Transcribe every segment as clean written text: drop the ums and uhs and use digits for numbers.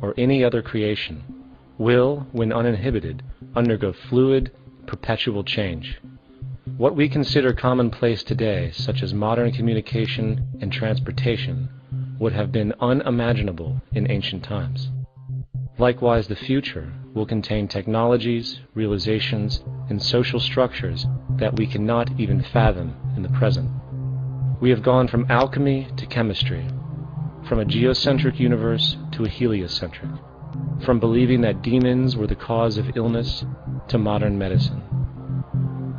or any other creation, will, when uninhibited, undergo fluid, perpetual change. What we consider commonplace today, such as modern communication and transportation, would have been unimaginable in ancient times. Likewise, the future will contain technologies, realizations, and social structures that we cannot even fathom in the present. We have gone from alchemy to chemistry, from a geocentric universe to a heliocentric, from believing that demons were the cause of illness to modern medicine.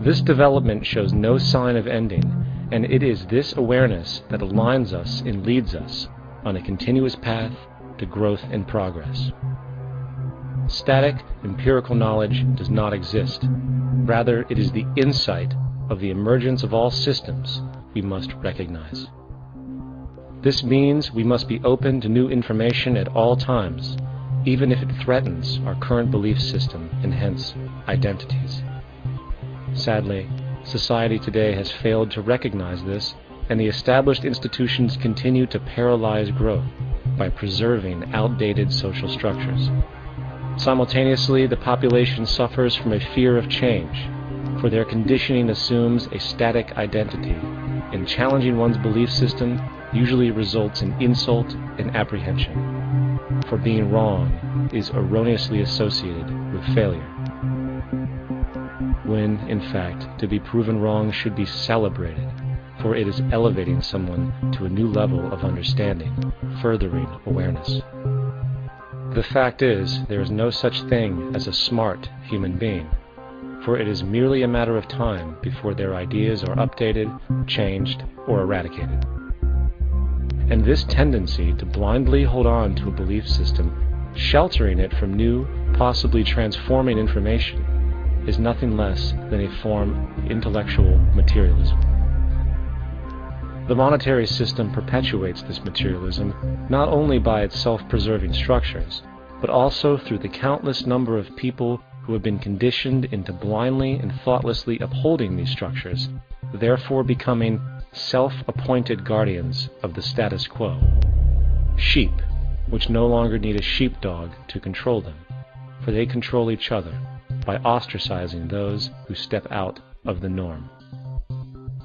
This development shows no sign of ending, and it is this awareness that aligns us and leads us on a continuous path to growth and progress. Static, empirical knowledge does not exist. Rather, it is the insight of the emergence of all systems we must recognize. This means we must be open to new information at all times, even if it threatens our current belief system and hence identities. Sadly, society today has failed to recognize this, and the established institutions continue to paralyze growth by preserving outdated social structures. Simultaneously, the population suffers from a fear of change, for their conditioning assumes a static identity, and challenging one's belief system usually results in insult and apprehension, for being wrong is erroneously associated with failure, when, in fact, to be proven wrong should be celebrated, for it is elevating someone to a new level of understanding, furthering awareness. The fact is, there is no such thing as a smart human being, for it is merely a matter of time before their ideas are updated, changed, or eradicated. And this tendency to blindly hold on to a belief system, sheltering it from new, possibly transforming information, is nothing less than a form of intellectual materialism. The monetary system perpetuates this materialism not only by its self-preserving structures, but also through the countless number of people who have been conditioned into blindly and thoughtlessly upholding these structures, therefore becoming self-appointed guardians of the status quo. Sheep, which no longer need a sheepdog to control them, for they control each other by ostracizing those who step out of the norm.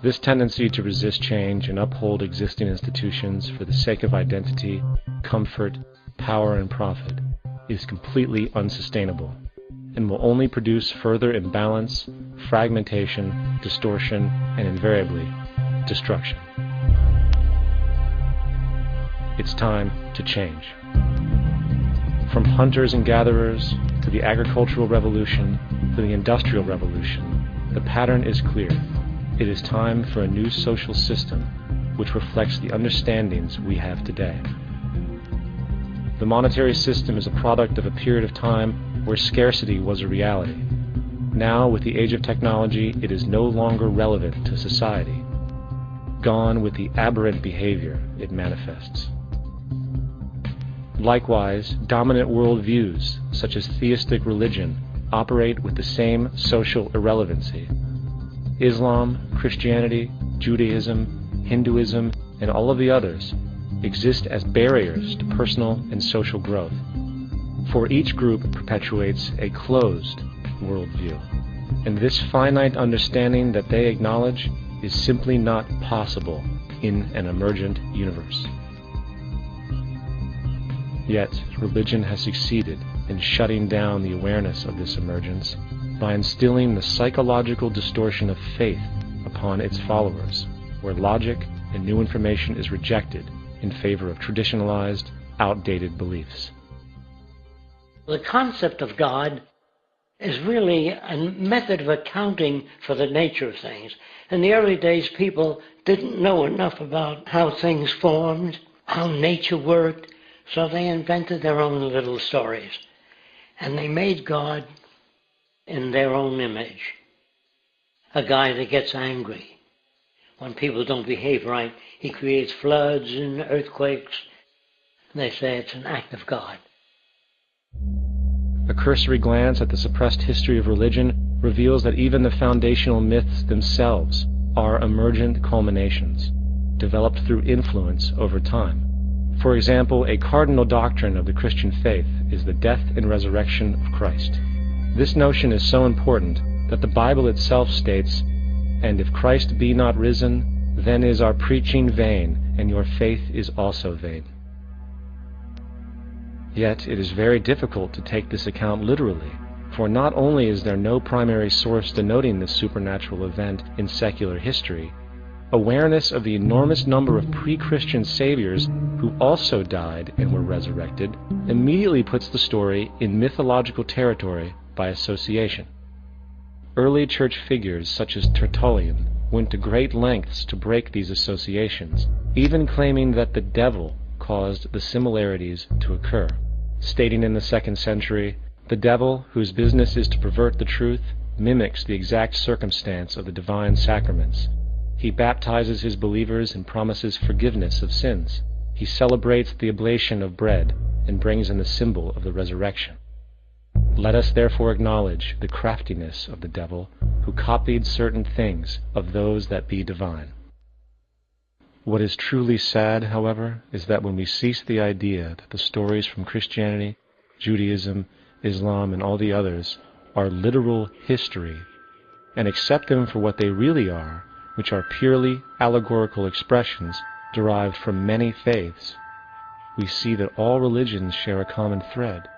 This tendency to resist change and uphold existing institutions for the sake of identity, comfort, power, and profit is completely unsustainable and will only produce further imbalance, fragmentation, distortion, and invariably, destruction. It's time to change. From hunters and gatherers to the agricultural revolution to the industrial revolution, the pattern is clear. It is time for a new social system which reflects the understandings we have today. The monetary system is a product of a period of time where scarcity was a reality. Now, with the age of technology, it is no longer relevant to society. Gone with the aberrant behavior it manifests. Likewise, dominant worldviews, such as theistic religion, operate with the same social irrelevancy. Islam, Christianity, Judaism, Hinduism, and all of the others exist as barriers to personal and social growth, for each group perpetuates a closed worldview, and this finite understanding that they acknowledge is simply not possible in an emergent universe. Yet, religion has succeeded in shutting down the awareness of this emergence by instilling the psychological distortion of faith upon its followers, where logic and new information is rejected in favor of traditionalized, outdated beliefs. The concept of God is really a method of accounting for the nature of things. In the early days, people didn't know enough about how things formed, how nature worked, so they invented their own little stories. And they made God in their own image. A guy that gets angry when people don't behave right. He creates floods and earthquakes. They say it's an act of God. A cursory glance at the suppressed history of religion reveals that even the foundational myths themselves are emergent culminations, developed through influence over time, For example, a cardinal doctrine of the Christian faith is the death and resurrection of Christ. This notion is so important that the Bible itself states, "And if Christ be not risen, then is our preaching vain, and your faith is also vain." Yet it is very difficult to take this account literally, for not only is there no primary source denoting this supernatural event in secular history, awareness of the enormous number of pre-Christian saviors who also died and were resurrected immediately puts the story in mythological territory by association. Early church figures such as Tertullian went to great lengths to break these associations, even claiming that the devil caused the similarities to occur, stating in the 2nd century, "The devil, whose business is to pervert the truth, mimics the exact circumstance of the divine sacraments. He baptizes his believers and promises forgiveness of sins. He celebrates the oblation of bread and brings in the symbol of the resurrection. Let us therefore acknowledge the craftiness of the devil, who copied certain things of those that be divine." What is truly sad, however, is that when we cease the idea that the stories from Christianity, Judaism, Islam, and all the others are literal history, and accept them for what they really are, which are purely allegorical expressions derived from many faiths, we see that all religions share a common thread,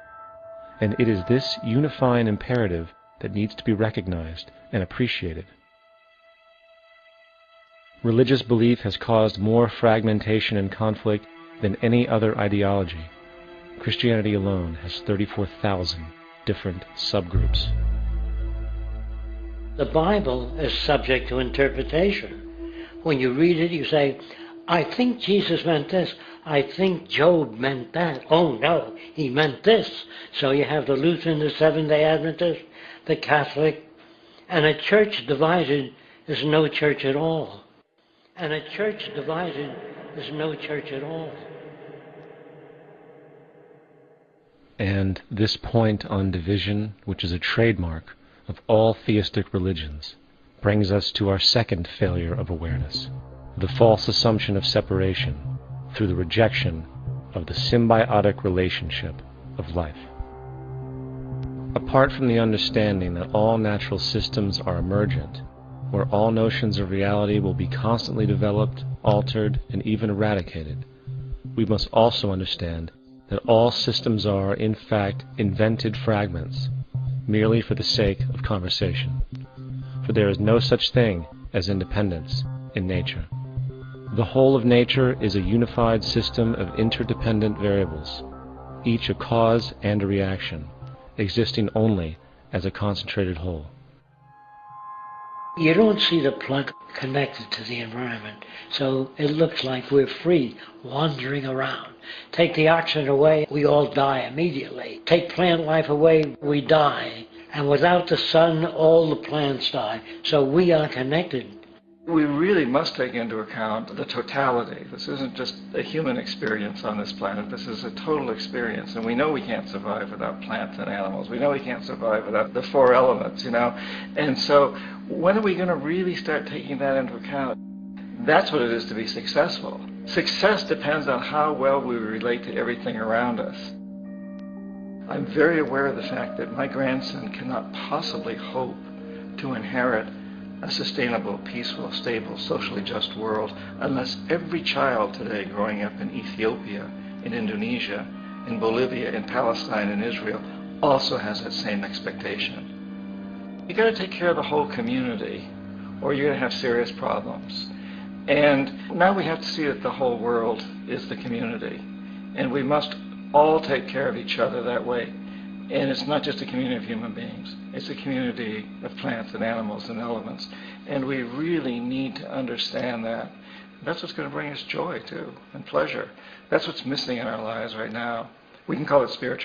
and it is this unifying imperative that needs to be recognized and appreciated. Religious belief has caused more fragmentation and conflict than any other ideology. Christianity alone has 34,000 different subgroups. The Bible is subject to interpretation. When you read it, you say, "I think Jesus meant this. I think Job meant that. Oh no, he meant this." So you have the Lutheran, the Seventh-day Adventist, the Catholic, and a church divided is no church at all. And a church divided is no church at all. And this point on division, which is a trademark of all theistic religions, brings us to our second failure of awareness, the false assumption of separation through the rejection of the symbiotic relationship of life. Apart from the understanding that all natural systems are emergent, where all notions of reality will be constantly developed, altered, and even eradicated, we must also understand that all systems are, in fact, invented fragments, merely for the sake of conversation. For there is no such thing as independence in nature. The whole of nature is a unified system of interdependent variables, each a cause and a reaction, existing only as a concentrated whole. You don't see the plug connected to the environment, so it looks like we're free, wandering around. Take the oxygen away, we all die immediately. Take plant life away, we die. And without the sun, all the plants die. So we are connected. We really must take into account the totality. This isn't just a human experience on this planet. This is a total experience. And we know we can't survive without plants and animals. We know we can't survive without the 4 elements, And so when are we going to really start taking that into account? That's what it is to be successful. Success depends on how well we relate to everything around us. I'm very aware of the fact that my grandson cannot possibly hope to inherit a sustainable, peaceful, stable, socially just world unless every child today growing up in Ethiopia, in Indonesia, in Bolivia, in Palestine, in Israel also has that same expectation. You've got to take care of the whole community or you're going to have serious problems. And now we have to see that the whole world is the community. And we must all take care of each other that way. And it's not just a community of human beings. It's a community of plants and animals and elements. And we really need to understand that. That's what's going to bring us joy, too, and pleasure. That's what's missing in our lives right now. We can call it spiritual.